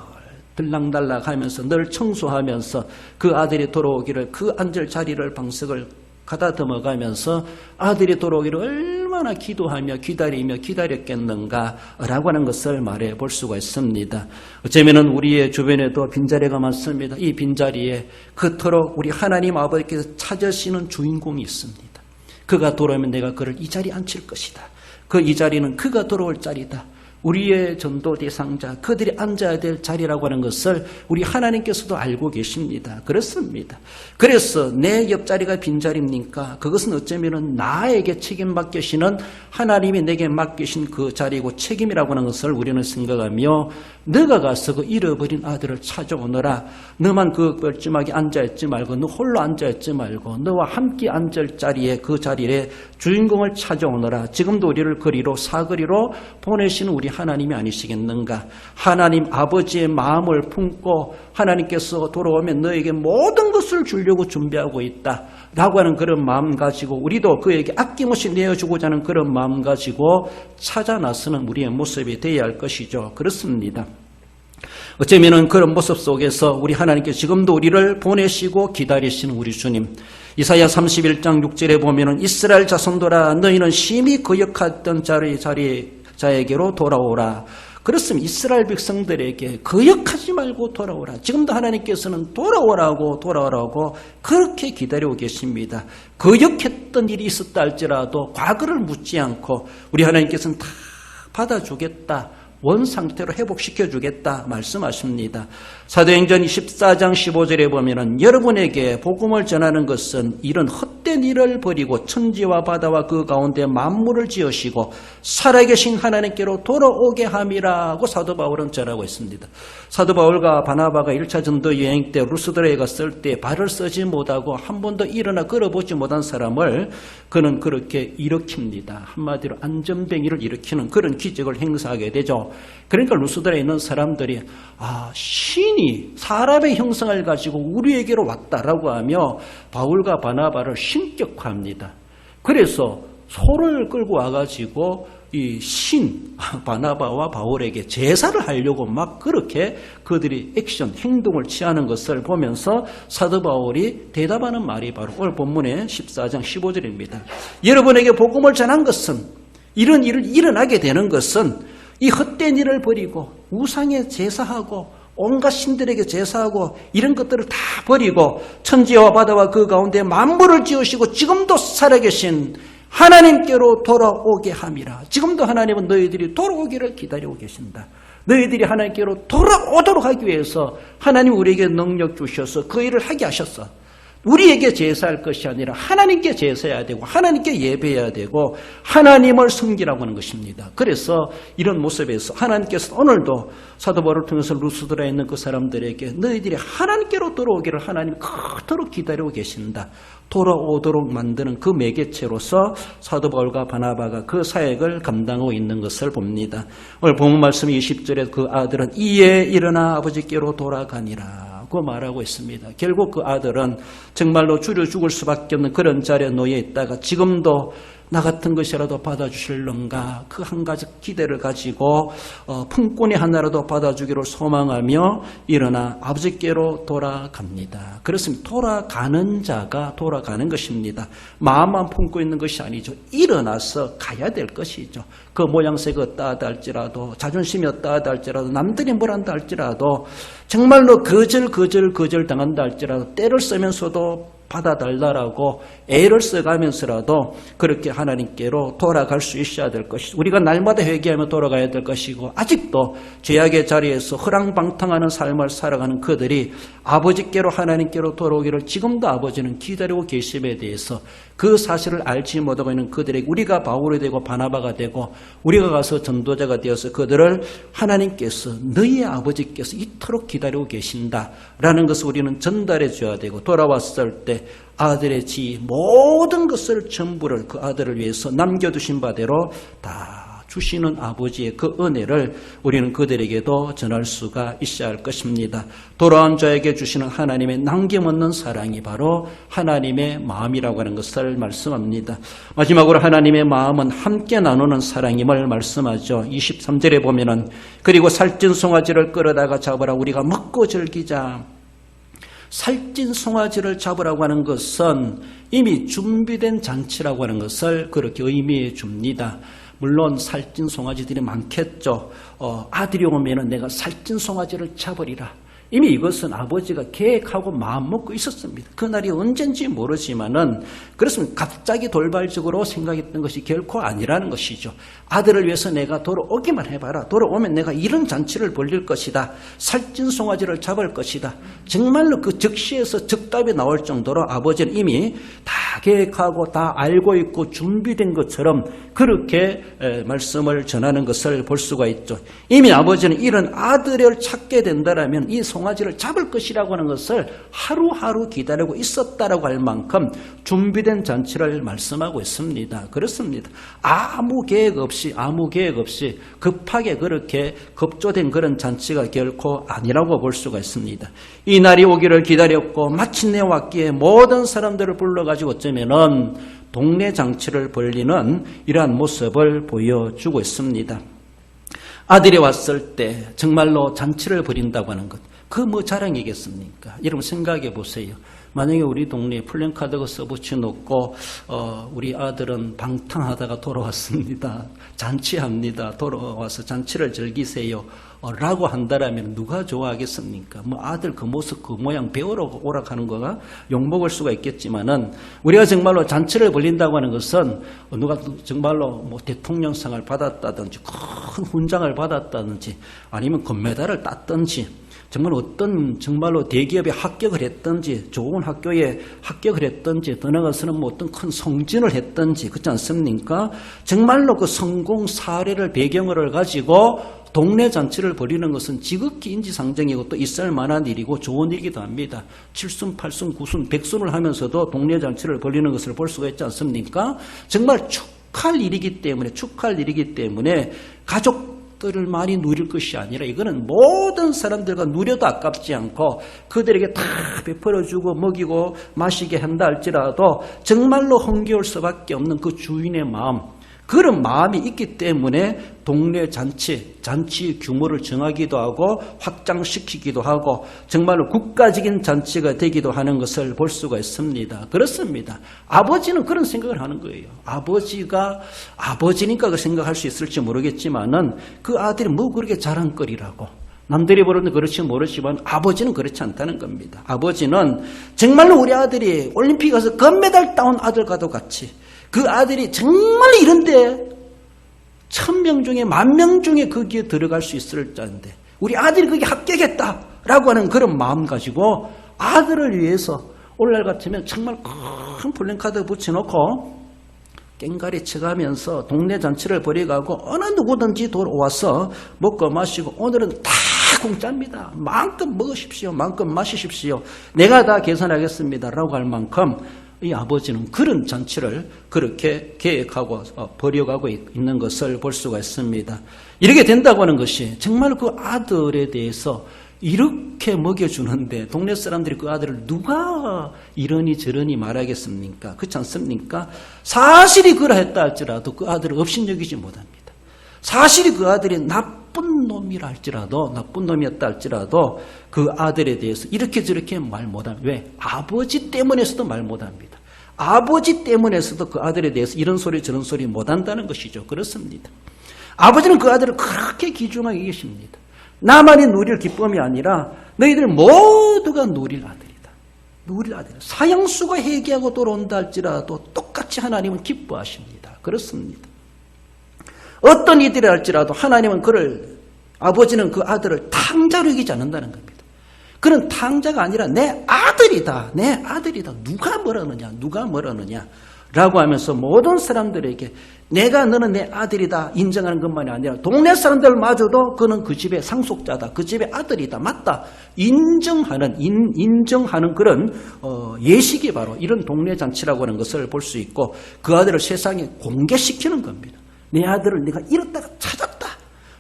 들락날락하면서 늘 청소하면서 그 아들이 돌아오기를 그 앉을 자리를 방석을 가다듬어가면서 아들이 돌아오기를 얼마나 기도하며 기다리며 기다렸겠는가라고 하는 것을 말해볼 수가 있습니다. 어쩌면 우리의 주변에도 빈자리가 많습니다. 이 빈자리에 그토록 우리 하나님 아버지께서 찾으시는 주인공이 있습니다. 그가 돌아오면 내가 그를 이 자리에 앉힐 것이다. 이 자리는 그가 돌아올 자리다. 우리의 전도 대상자, 그들이 앉아야 될 자리라고 하는 것을 우리 하나님께서도 알고 계십니다. 그렇습니다. 그래서 내 옆자리가 빈자리입니까? 그것은 어쩌면 나에게 책임 맡기시는 하나님이 내게 맡기신 그 자리고 책임이라고 하는 것을 우리는 생각하며 너가 가서 그 잃어버린 아들을 찾아오너라. 너만 그 뻘쭘하게 앉아있지 말고 너 홀로 앉아있지 말고 너와 함께 앉을 자리에 그 자리에 주인공을 찾아오너라. 지금도 우리를 거리로 사거리로 보내시는 우리 하나님이 아니시겠는가? 하나님 아버지의 마음을 품고 하나님께서 돌아오면 너에게 모든 것을 주려고 준비하고 있다 라고 하는 그런 마음 가지고 우리도 그에게 아낌없이 내어주고자 하는 그런 마음 가지고 찾아 나서는 우리의 모습이 되어야 할 것이죠. 그렇습니다. 어쩌면은 그런 모습 속에서 우리 하나님께서 지금도 우리를 보내시고 기다리시는 우리 주님. 이사야 31장 6절에 보면은 이스라엘 자손들아 너희는 심히 거역했던 자에게로 돌아오라. 그렇습니다. 이스라엘 백성들에게 거역하지 말고 돌아오라. 지금도 하나님께서는 돌아오라고 그렇게 기다리고 계십니다. 거역했던 일이 있었다 할지라도 과거를 묻지 않고 우리 하나님께서는 다 받아주겠다. 원상태로 회복시켜주겠다 말씀하십니다. 사도행전 24장 15절에 보면은 여러분에게 복음을 전하는 것은 이런 헛된 일을 버리고 천지와 바다와 그 가운데 만물을 지으시고 살아계신 하나님께로 돌아오게 함이라고 사도 바울은 전하고 있습니다. 사도 바울과 바나바가 1차 전도 여행 때 루스드라에 갔을 때 발을 쓰지 못하고 한 번도 일어나 걸어보지 못한 사람을 그는 그렇게 일으킵니다. 한마디로 안전뱅이를 일으키는 그런 기적을 행사하게 되죠. 그러니까 루스드라에 있는 사람들이 신이 사람의 형상을 가지고 우리에게로 왔다라고 하며 바울과 바나바를 신격화합니다. 그래서 소를 끌고 와가지고 이 바나바와 바울에게 제사를 하려고 막 그렇게 그들이 행동을 취하는 것을 보면서 사도 바울이 대답하는 말이 바로 오늘 본문의 14장 15절입니다. 여러분에게 복음을 전한 것은 이런 일을 일어나게 되는 것은 이 헛된 일을 버리고 우상에 제사하고 온갖 신들에게 제사하고 이런 것들을 다 버리고 천지와 바다와 그 가운데 만물을 지으시고 지금도 살아계신 하나님께로 돌아오게 함이라. 지금도 하나님은 너희들이 돌아오기를 기다리고 계신다. 너희들이 하나님께로 돌아오도록 하기 위해서 하나님 우리에게 능력 주셔서 그 일을 하게 하셨어. 우리에게 제사할 것이 아니라 하나님께 제사해야 되고 하나님께 예배해야 되고 하나님을 섬기라고 하는 것입니다. 그래서 이런 모습에서 하나님께서 오늘도 사도 바울을 통해서 루스드라에 있는 그 사람들에게 너희들이 하나님께로 돌아오기를 하나님이 그토록 기다리고 계신다. 돌아오도록 만드는 그 매개체로서 사도 바울과 바나바가 그 사역을 감당하고 있는 것을 봅니다. 오늘 본문 말씀 20절에 그 아들은 이에 일어나 아버지께로 돌아가니라 고 말하고 있습니다. 결국 그 아들은 정말로 줄여 죽을 수밖에 없는 그런 자리에 놓여 있다가 지금도 나 같은 것이라도 받아주실런가 그 한 가지 기대를 가지고 품꾼이 하나라도 받아주기를 소망하며 일어나 아버지께로 돌아갑니다. 그렇습니다. 돌아가는 자가 돌아가는 것입니다. 마음만 품고 있는 것이 아니죠. 일어나서 가야 될 것이죠. 그 모양새가 어떠하다 할지라도 자존심이 어떠하다 할지라도 남들이 뭘 한다 할지라도 정말로 거절 당한다 할지라도 때를 쓰면서도 받아달라고 애를 써가면서라도 그렇게 하나님께로 돌아갈 수 있어야 될 것이고 우리가 날마다 회개하며 돌아가야 될 것이고 아직도 죄악의 자리에서 허랑방탕하는 삶을 살아가는 그들이 아버지께로 하나님께로 돌아오기를 지금도 아버지는 기다리고 계심에 대해서 그 사실을 알지 못하고 있는 그들에게 우리가 바울이 되고 바나바가 되고 우리가 가서 전도자가 되어서 그들을 하나님께서 너희의 아버지께서 이토록 기다리고 계신다라는 것을 우리는 전달해 줘야 되고 돌아왔을 때 아들의 지 모든 것을 전부를 그 아들을 위해서 남겨두신 바대로 다 주시는 아버지의 그 은혜를 우리는 그들에게도 전할 수가 있어야 할 것입니다. 돌아온 자에게 주시는 하나님의 남김없는 사랑이 바로 하나님의 마음이라고 하는 것을 말씀합니다. 마지막으로 하나님의 마음은 함께 나누는 사랑임을 말씀하죠. 23절에 보면은 그리고 살찐 송아지를 끌어다가 잡으라 우리가 먹고 즐기자. 살찐 송아지를 잡으라고 하는 것은 이미 준비된 잔치라고 하는 것을 그렇게 의미해 줍니다. 물론 살찐 송아지들이 많겠죠. 아들이 오면은 내가 살찐 송아지를 잡으리라. 이미 이것은 아버지가 계획하고 마음먹고 있었습니다. 그날이 언젠지 모르지만은 그렇습니다. 갑자기 돌발적으로 생각했던 것이 결코 아니라는 것이죠. 아들을 위해서 내가 돌아오기만 해봐라. 돌아오면 내가 이런 잔치를 벌릴 것이다. 살찐 송아지를 잡을 것이다. 정말로 그 즉시에서 즉답이 나올 정도로 아버지는 이미 다 계획하고 다 알고 있고 준비된 것처럼 그렇게 말씀을 전하는 것을 볼 수가 있죠. 이미 아버지는 이런 아들을 찾게 된다면 이 송아지 송아지를 잡을 것이라고 하는 것을 하루하루 기다리고 있었다라고 할 만큼 준비된 잔치를 말씀하고 있습니다. 그렇습니다. 아무 계획 없이 급하게 그렇게 급조된 그런 잔치가 결코 아니라고 볼 수가 있습니다. 이 날이 오기를 기다렸고 마침내 왔기에 모든 사람들을 불러가지고 어쩌면은 동네 잔치를 벌리는 이러한 모습을 보여주고 있습니다. 아들이 왔을 때 정말로 잔치를 벌인다고 하는 것, 그 뭐 자랑이겠습니까? 여러분 생각해 보세요. 만약에 우리 동네에 플랜카드가 써붙여놓고 우리 아들은 방탕하다가 돌아왔습니다. 잔치합니다. 돌아와서 잔치를 즐기세요. 라고 한다라면 누가 좋아하겠습니까? 뭐 아들 그 모습 그 모양 배우러 오락하는 거가 욕먹을 수가 있겠지만은 우리가 정말로 잔치를 벌린다고 하는 것은 누가 정말로 뭐 대통령상을 받았다든지 큰 훈장을 받았다든지 아니면 금메달을 땄든지 정말 어떤 정말로 대기업에 합격을 했든지 좋은 학교에 합격을 했든지 더 나아가서는 뭐 어떤 큰 성진을 했든지 그렇지 않습니까? 정말로 그 성공 사례를 배경으로 가지고 동네 잔치를 벌이는 것은 지극히 인지상정이고 또 있을 만한 일이고 좋은 일이기도 합니다. 7순, 8순, 9순, 100순을 하면서도 동네 잔치를 벌이는 것을 볼 수가 있지 않습니까? 정말 축하할 일이기 때문에 가족들을 많이 누릴 것이 아니라 이거는 모든 사람들과 누려도 아깝지 않고 그들에게 다 베풀어주고 먹이고 마시게 한다 할지라도 정말로 흥겨울 수밖에 없는 그 주인의 마음, 그런 마음이 있기 때문에 동네 잔치 규모를 정하기도 하고 확장시키기도 하고 정말로 국가적인 잔치가 되기도 하는 것을 볼 수가 있습니다. 그렇습니다. 아버지는 그런 생각을 하는 거예요. 아버지니까 그 생각할 수 있을지 모르겠지만은 그 아들이 뭐 그렇게 자랑거리라고. 남들이 보는 그렇지 모르지만 아버지는 그렇지 않다는 겁니다. 아버지는 정말로 우리 아들이 올림픽 가서 금메달 따온 아들과도 같이 그 아들이 정말 이런데 1000명 중에 10,000명 중에 거기에 들어갈 수 있을 자인데 우리 아들이 거기 합격했다라고 하는 그런 마음 가지고 아들을 위해서 오늘날 같으면 정말 큰 플랜카드 붙여놓고 깽가리 쳐가면서 동네 잔치를 벌여가고 어느 누구든지 돌아와서 먹고 마시고 오늘은 다 공짜입니다. 마음껏 먹으십시오. 마음껏 마시십시오. 내가 다 계산하겠습니다. 라고 할 만큼 이 아버지는 그런 잔치를 그렇게 계획하고 벌여가고 있는 것을 볼 수가 있습니다. 이렇게 된다고 하는 것이 정말 그 아들에 대해서 이렇게 먹여주는데 동네 사람들이 그 아들을 누가 이러니 저러니 말하겠습니까? 그렇지 않습니까? 사실이 그러했다 할지라도 그 아들을 업신여기지 못합니다. 사실이 그 아들이 나쁜 놈이라 할지라도 나쁜 놈이었다 할지라도 그 아들에 대해서 이렇게 저렇게 말 못합니다. 왜? 아버지 때문에서도 말 못합니다. 아버지 때문에서도 그 아들에 대해서 이런 소리 저런 소리 못한다는 것이죠. 그렇습니다. 아버지는 그 아들을 그렇게 귀중하게 계십니다. 나만이 누릴 기쁨이 아니라 너희들 모두가 누릴 아들이다. 누릴 아들. 사형수가 회개하고 돌아온다 할지라도 똑같이 하나님은 기뻐하십니다. 그렇습니다. 어떤 이들이 할지라도 하나님은 아버지는 그 아들을 탕자로 여기지 않는다는 겁니다. 그는 탕자가 아니라 내 아들이다. 내 아들이다. 누가 뭐라느냐. 라고 하면서 모든 사람들에게 너는 내 아들이다 인정하는 것만이 아니라 동네 사람들마저도 그는 그 집의 상속자다. 그 집의 아들이다. 맞다. 인정하는 그런 예식이 바로 이런 동네 잔치라고 하는 것을 볼 수 있고 그 아들을 세상에 공개시키는 겁니다. 내 아들을 내가 잃었다가 찾았다.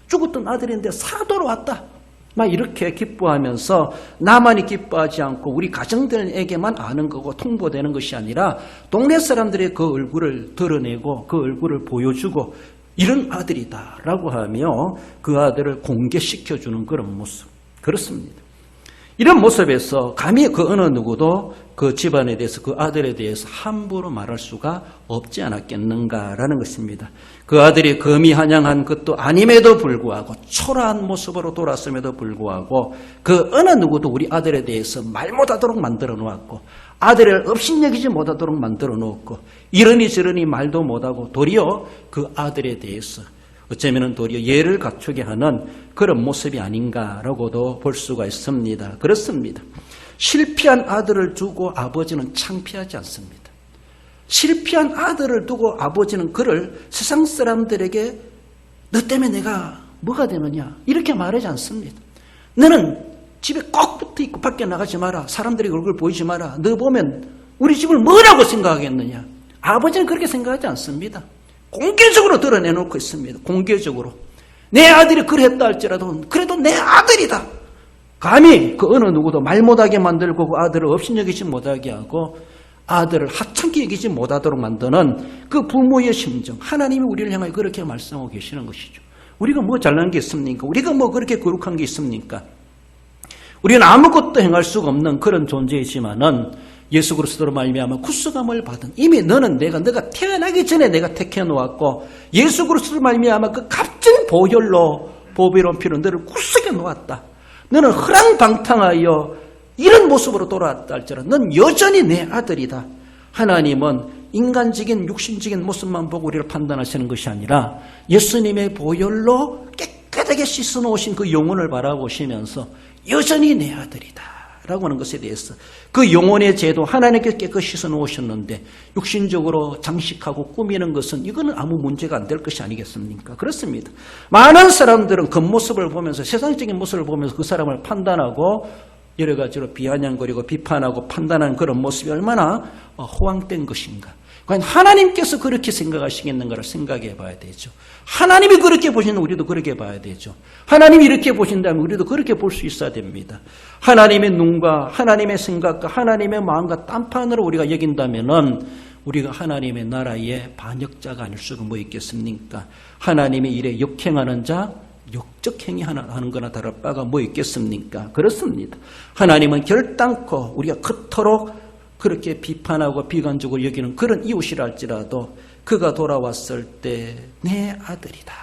죽었던 아들인데 살아 돌아왔다. 막 이렇게 기뻐하면서 나만이 기뻐하지 않고 우리 가정들에게만 아는 거고 통보되는 것이 아니라 동네 사람들의 그 얼굴을 드러내고 그 얼굴을 보여주고 이런 아들이다라고 하며 그 아들을 공개시켜주는 그런 모습. 그렇습니다. 이런 모습에서 감히 그 어느 누구도 그 집안에 대해서 그 아들에 대해서 함부로 말할 수가 없지 않았겠는가라는 것입니다. 그 아들이 금이 한양한 것도 아님에도 불구하고 초라한 모습으로 돌았음에도 불구하고 그 어느 누구도 우리 아들에 대해서 말 못하도록 만들어 놓았고 아들을 업신여기지 못하도록 만들어 놓았고 이러니 저러니 말도 못하고 도리어 그 아들에 대해서 어쩌면 도리어 예를 갖추게 하는 그런 모습이 아닌가라고도 볼 수가 있습니다. 그렇습니다. 실패한 아들을 두고 아버지는 창피하지 않습니다. 실패한 아들을 두고 아버지는 그를 세상 사람들에게 너 때문에 내가 뭐가 되느냐 이렇게 말하지 않습니다. 너는 집에 꼭 붙어있고 밖에 나가지 마라. 사람들이 얼굴 보이지 마라. 너 보면 우리 집을 뭐라고 생각하겠느냐. 아버지는 그렇게 생각하지 않습니다. 공개적으로 드러내놓고 있습니다. 공개적으로. 내 아들이 그랬다 할지라도 그래도 내 아들이다. 감히 그 어느 누구도 말 못하게 만들고 그 아들을 업신여기지 못하게 하고 아들을 하찮게 여기지 못하도록 만드는 그 부모의 심정, 하나님이 우리를 향하여 그렇게 말씀하고 계시는 것이죠. 우리가 뭐 잘난 게 있습니까? 우리가 뭐 그렇게 거룩한 게 있습니까? 우리는 아무것도 행할 수가 없는 그런 존재이지만은 예수 그리스도로 말미암아 구속함을 받은, 이미 너는 너가 태어나기 전에 내가 택해 놓았고 예수 그리스도로 말미암아 그 값진 보혈로 보배로운 피로 너를 구속해 놓았다. 너는 허랑방탕하여 이런 모습으로 돌아왔다 할지라도 넌 여전히 내 아들이다. 하나님은 인간적인 육신적인 모습만 보고 우리를 판단하시는 것이 아니라 예수님의 보혈로 깨끗하게 씻어놓으신 그 영혼을 바라보시면서 여전히 내 아들이다 라고 하는 것에 대해서 그 영혼의 죄도 하나님께서 깨끗이 씻어놓으셨는데 육신적으로 장식하고 꾸미는 것은 이거는 아무 문제가 안 될 것이 아니겠습니까? 그렇습니다. 많은 사람들은 겉모습을 보면서 세상적인 모습을 보면서 그 사람을 판단하고 여러 가지로 비아냥거리고 비판하고 판단하는 그런 모습이 얼마나 호황된 것인가. 과연 하나님께서 그렇게 생각하시겠는가를 생각해 봐야 되죠. 하나님이 그렇게 보시는 우리도 그렇게 봐야 되죠. 하나님이 이렇게 보신다면 우리도 그렇게 볼 수 있어야 됩니다. 하나님의 눈과 하나님의 생각과 하나님의 마음과 딴판으로 우리가 여긴다면은 우리가 하나님의 나라의 반역자가 아닐 수가 뭐 있겠습니까? 하나님의 일에 역행하는 자, 역적행위 하는 거나 다를 바가 뭐 있겠습니까? 그렇습니다. 하나님은 결단코 우리가 그토록 그렇게 비판하고 비관적으로 여기는 그런 이웃이라 할지라도 그가 돌아왔을 때 내 아들이다.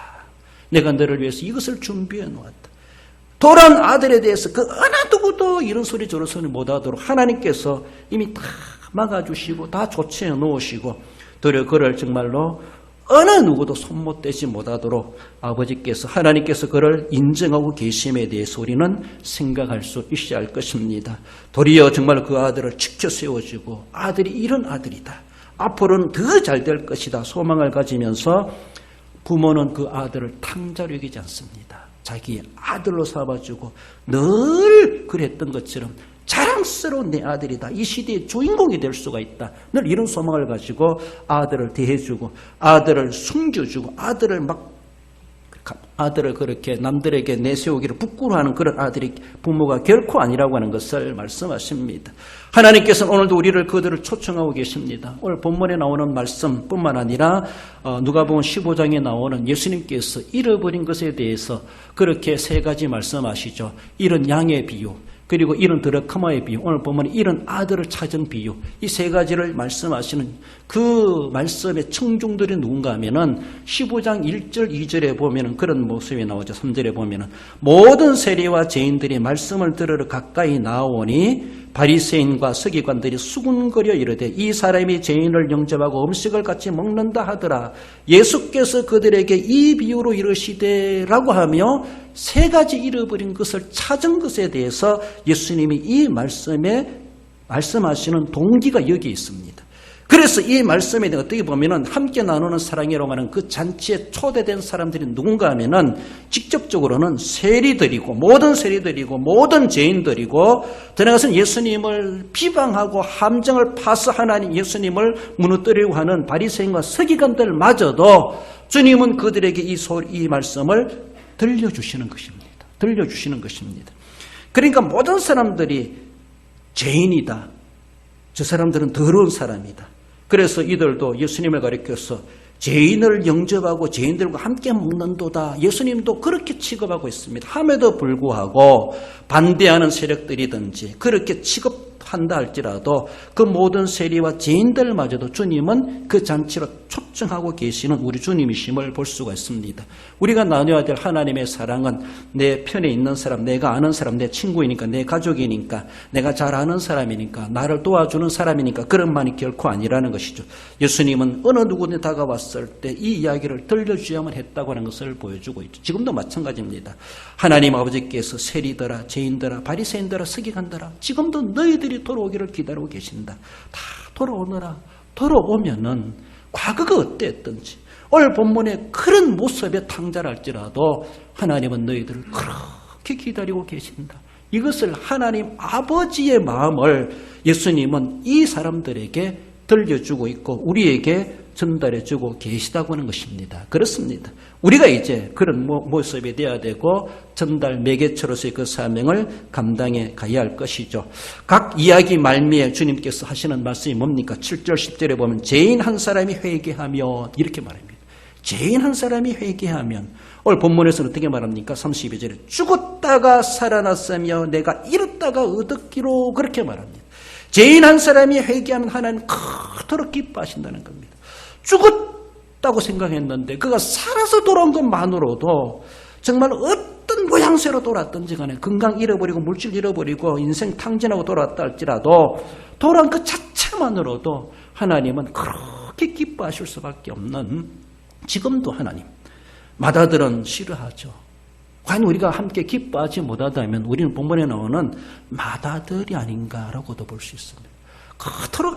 내가 너를 위해서 이것을 준비해 놓았다. 돌아온 아들에 대해서 그 어느 누구도 이런 소리 저런 소리 못하도록 하나님께서 이미 다 막아주시고 다 조치해 놓으시고 도리어 그를 정말로 어느 누구도 손못 대지 못하도록 아버지께서 하나님께서 그를 인정하고 계심에 대해서 우리는 생각할 수 있어야 할 것입니다. 도리어 정말 그 아들을 지켜 세워주고 아들이 이런 아들이다. 앞으로는 더 잘 될 것이다. 소망을 가지면서 부모는 그 아들을 탕자로 여기지 않습니다. 자기의 아들로 삼아주고 늘 그랬던 것처럼 자랑스러운 내 아들이다. 이 시대의 주인공이 될 수가 있다. 늘 이런 소망을 가지고 아들을 대해주고 아들을 숨겨주고 아들을 그렇게 남들에게 내세우기를 부끄러워하는 그런 아들이 부모가 결코 아니라고 하는 것을 말씀하십니다. 하나님께서는 오늘도 우리를 그들을 초청하고 계십니다. 오늘 본문에 나오는 말씀뿐만 아니라 누가복음 15장에 나오는 예수님께서 잃어버린 것에 대해서 그렇게 세 가지 말씀하시죠. 이런 양의 비유, 그리고 이런 드라크마의 비유, 오늘 보면 이런 아들을 찾은 비유, 이 세 가지를 말씀하시는 그 말씀의 청중들이 누군가 하면은 15장 1절 2절에 보면은 그런 모습이 나오죠. 3절에 보면은 모든 세리와 죄인들이 말씀을 들으러 가까이 나오니 바리새인과 서기관들이 수군거려 이르되 이 사람이 죄인을 영접하고 음식을 같이 먹는다 하더라. 예수께서 그들에게 이 비유로 이르시되라고 하며 세 가지 잃어버린 것을 찾은 것에 대해서 예수님이 이 말씀에 말씀하시는 동기가 여기 있습니다. 그래서 이 말씀에 대해 어떻게 보면은 함께 나누는 사랑이라고 하는 그 잔치에 초대된 사람들이 누군가 하면은 직접적으로는 세리들이고 모든 세리들이고 모든 죄인들이고 더 나아가서는 예수님을 비방하고 함정을 파서 하나님 예수님을 무너뜨리려고 하는 바리새인과 서기관들마저도 주님은 그들에게 이 말씀을 들려주시는 것입니다. 들려주시는 것입니다. 그러니까 모든 사람들이 죄인이다. 저 사람들은 더러운 사람이다. 그래서 이들도 예수님을 가리켜서 죄인을 영접하고 죄인들과 함께 먹는도다. 예수님도 그렇게 취급하고 있습니다. 함에도 불구하고 반대하는 세력들이든지 그렇게 취급한다 할지라도 그 모든 세리와 죄인들마저도 주님은 그 잔치로 초청하고 계시는 우리 주님이심을 볼 수가 있습니다. 우리가 나눠야 될 하나님의 사랑은 내 편에 있는 사람, 내가 아는 사람, 내 친구이니까, 내 가족이니까, 내가 잘 아는 사람이니까, 나를 도와주는 사람이니까 그런 말이 결코 아니라는 것이죠. 예수님은 어느 누구든 다가왔을 때 이 이야기를 들려주야만 했다고 하는 것을 보여주고 있죠. 지금도 마찬가지입니다. 하나님 아버지께서 세리더라, 죄인더라, 바리새인더라, 서기관더라 지금도 너희들이 돌아오기를 기다리고 계신다. 다 돌아오너라. 돌아오면은 과거가 어땠든지 오늘 본문에 그런 모습의 탕자랄지라도 하나님은 너희들을 그렇게 기다리고 계신다. 이것을 하나님 아버지의 마음을 예수님은 이 사람들에게 들려주고 있고 우리에게 전달해주고 계시다고 하는 것입니다. 그렇습니다. 우리가 이제 그런 모습이 되어야 되고 전달 매개체로서의 그 사명을 감당해 가야 할 것이죠. 각 이야기 말미에 주님께서 하시는 말씀이 뭡니까? 7절 10절에 보면 죄인 한 사람이 회개하면 이렇게 말합니다. 죄인 한 사람이 회개하면 오늘 본문에서는 어떻게 말합니까? 32절에 죽었다가 살아났으며 내가 잃었다가 얻었기로 그렇게 말합니다. 죄인 한 사람이 회개하면 하나님 그토록 기뻐하신다는 겁니다. 죽었다고 생각했는데 그가 살아서 돌아온 것만으로도 정말 어떤 모양새로 돌아왔든지 간에 건강 잃어버리고 물질 잃어버리고 인생 탕진하고 돌아왔다 할지라도 돌아온 그 자체만으로도 하나님은 그렇게 기뻐하실 수밖에 없는 지금도 하나님 마다들은 싫어하죠. 과연 우리가 함께 기뻐하지 못하다면 우리는 본문에 나오는 마다들이 아닌가라고도 볼 수 있습니다. 그토록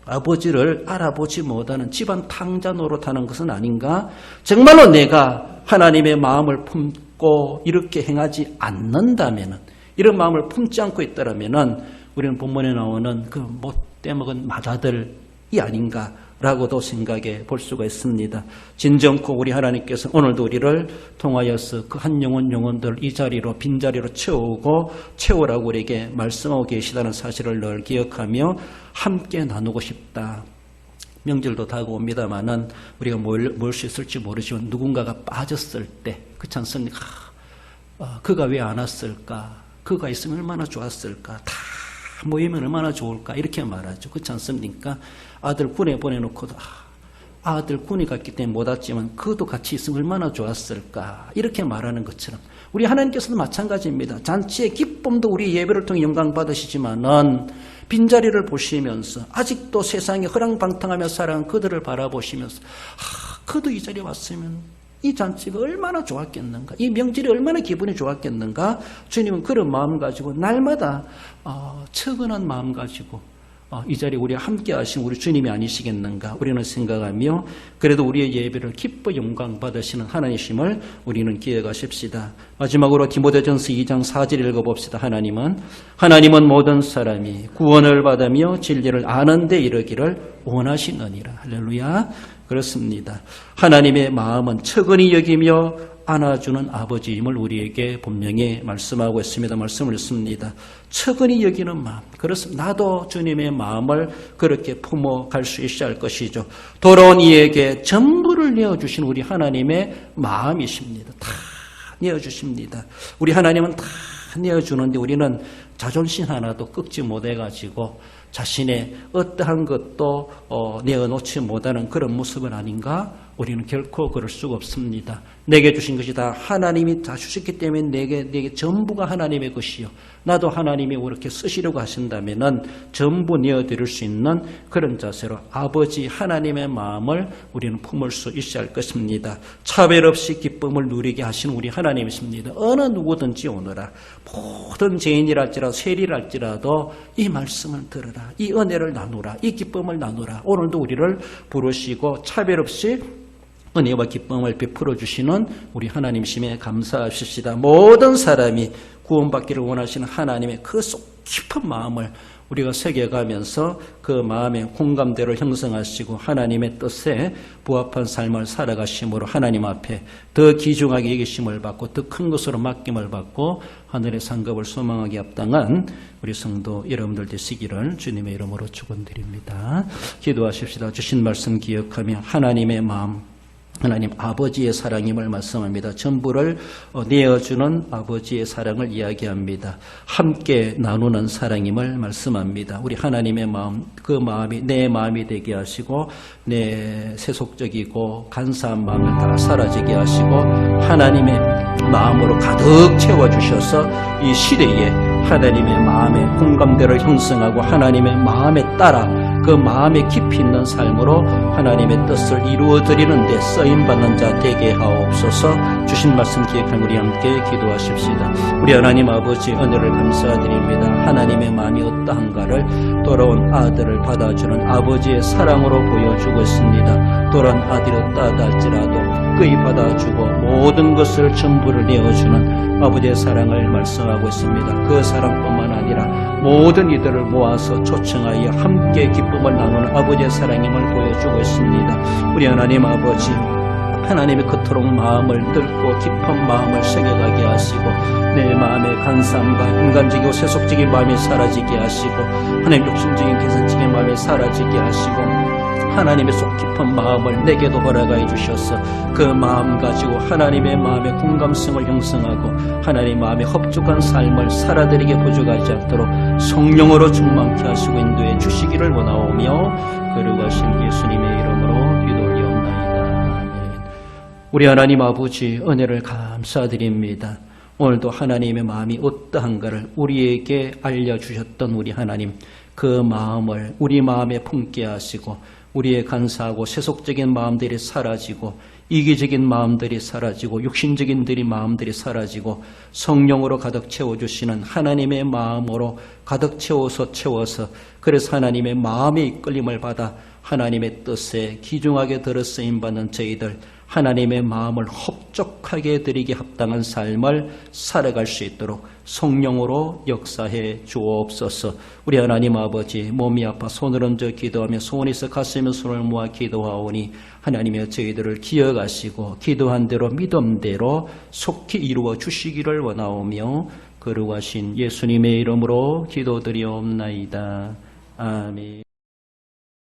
아버지를 알아보지 못하는 집안 탕자 노릇하는 것은 아닌가? 정말로 내가 하나님의 마음을 품고 이렇게 행하지 않는다면, 이런 마음을 품지 않고 있다면 우리는 본문에 나오는 그 못되먹은 마다들이 아닌가? 라고도 생각해 볼 수가 있습니다. 진정코 우리 하나님께서 오늘도 우리를 통하여서 그 한 영혼들 이 자리로 빈자리로 채우라고 우리에게 말씀하고 계시다는 사실을 늘 기억하며 함께 나누고 싶다. 명절도 다가옵니다마는 우리가 뭘 수 있을지 모르지만 누군가가 빠졌을 때 그렇지 않습니까? 그가 왜 안 왔을까? 그가 있으면 얼마나 좋았을까? 다 모이면 얼마나 좋을까? 이렇게 말하죠. 그렇지 않습니까? 아들 군에 보내놓고도 아들 군에 갔기 때문에 못 왔지만 그도 같이 있으면 얼마나 좋았을까? 이렇게 말하는 것처럼 우리 하나님께서도 마찬가지입니다. 잔치의 기쁨도 우리 예배를 통해 영광 받으시지만은 빈자리를 보시면서 아직도 세상에 허랑방탕하며 살아간 그들을 바라보시면서 그도 이 자리에 왔으면 이 잔치가 얼마나 좋았겠는가, 이 명절이 얼마나 기분이 좋았겠는가. 주님은 그런 마음 가지고 날마다 측은한 마음 가지고 이 자리에 우리와 함께 하신 우리 주님이 아니시겠는가 우리는 생각하며, 그래도 우리의 예배를 기뻐 영광 받으시는 하나님이심을 우리는 기억하십시다. 마지막으로 디모데전서 2장 4절 읽어봅시다. 하나님은 모든 사람이 구원을 받으며 진리를 아는 데 이르기를 원하시느니라. 할렐루야. 그렇습니다. 하나님의 마음은 측은히 여기며 안아주는 아버지임을 우리에게 분명히 말씀하고 있습니다. 말씀을 읽습니다. 측은히 여기는 마음. 그렇습니다. 나도 주님의 마음을 그렇게 품어갈 수 있어야 할 것이죠. 돌아온 이에게 전부를 내어주신 우리 하나님의 마음이십니다. 다 내어주십니다. 우리 하나님은 다 내어주는데 우리는 자존심 하나도 꺾지 못해가지고 자신의 어떠한 것도 내어놓지 못하는 그런 모습은 아닌가? 우리는 결코 그럴 수가 없습니다. 내게 주신 것이 다 하나님이 다 주셨기 때문에 내게 전부가 하나님의 것이요. 나도 하나님이 그렇게 쓰시려고 하신다면 전부 내어드릴 수 있는 그런 자세로 아버지 하나님의 마음을 우리는 품을 수 있어야 할 것입니다. 차별 없이 기쁨을 누리게 하시는 우리 하나님이십니다. 어느 누구든지 오너라. 모든 죄인이랄지라도 세리랄지라도 이 말씀을 들으라. 이 은혜를 나누라. 이 기쁨을 나누라. 오늘도 우리를 부르시고 차별 없이 은혜와 기쁨을 베풀어 주시는 우리 하나님심에 감사하십시다. 모든 사람이 구원받기를 원하시는 하나님의 그 속 깊은 마음을 우리가 새겨가면서 그 마음의 공감대를 형성하시고 하나님의 뜻에 부합한 삶을 살아가심으로 하나님 앞에 더 귀중하게 여기심을 받고 더 큰 것으로 맡김을 받고 하늘의 상급을 소망하게 합당한 우리 성도 여러분들 되시기를 주님의 이름으로 축원드립니다. 기도하십시다. 주신 말씀 기억하며 하나님의 마음, 하나님 아버지의 사랑임을 말씀합니다. 전부를 내어주는 아버지의 사랑을 이야기합니다. 함께 나누는 사랑임을 말씀합니다. 우리 하나님의 마음, 그 마음이 내 마음이 되게 하시고 내 세속적이고 간사한 마음을 다 사라지게 하시고 하나님의 마음으로 가득 채워주셔서 이 시대에 하나님의 마음의 공감대를 형성하고 하나님의 마음에 따라 그 마음에 깊이 있는 삶으로 하나님의 뜻을 이루어드리는 데 쓰임받는 자 되게 하옵소서. 주신 말씀 기억한 우리 함께 기도하십시다. 우리 하나님 아버지 은혜를 감사드립니다. 하나님의 마음이 어떠한가를 돌아온 아들을 받아주는 아버지의 사랑으로 보여주고 있습니다. 돌아온 아들이 어떠하다 할지라도 기꺼이 받아주고 모든 것을 전부를 내어주는 아버지의 사랑을 말씀하고 있습니다. 그 사랑뿐만 아니라 모든 이들을 모아서 초청하여 함께 기쁨을 나누는 아버지의 사랑임을 보여주고 있습니다. 우리 하나님 아버지, 하나님의 그토록 마음을 뚫고 깊은 마음을 새겨가게 하시고 내 마음의 간사함과 인간적이고 세속적인 마음이 사라지게 하시고 하나님 육신적인 계산적인 마음이 사라지게 하시고 하나님의 속 깊은 마음을 내게도 허락하여 주셔서 그 마음 가지고 하나님의 마음의 공감성을 형성하고 하나님의 마음의 흡족한 삶을 살아드리게 부족하지 않도록 성령으로 충만케 하시고 인도해 주시기를 원하오며 거룩하신 예수님의 이름으로 기도올리옵나이다. 아멘. 우리 하나님 아버지 은혜를 감사드립니다. 오늘도 하나님의 마음이 어떠한가를 우리에게 알려주셨던 우리 하나님, 그 마음을 우리 마음에 품게 하시고 우리의 간사하고 세속적인 마음들이 사라지고 이기적인 마음들이 사라지고 육신적인 마음들이 사라지고 성령으로 가득 채워주시는 하나님의 마음으로 가득 채워서 그래서 하나님의 마음의 이끌림을 받아 하나님의 뜻에 귀중하게 들어 쓰임받는 저희들 하나님의 마음을 흡족하게 드리게 합당한 삶을 살아갈 수 있도록 성령으로 역사해 주옵소서. 우리 하나님 아버지, 몸이 아파 손을 얹어 기도하며 소원이 있어 가슴에 손을 모아 기도하오니 하나님의 저희들을 기억하시고 기도한 대로 믿음대로 속히 이루어 주시기를 원하오며 거룩하신 예수님의 이름으로 기도드리옵나이다. 아멘.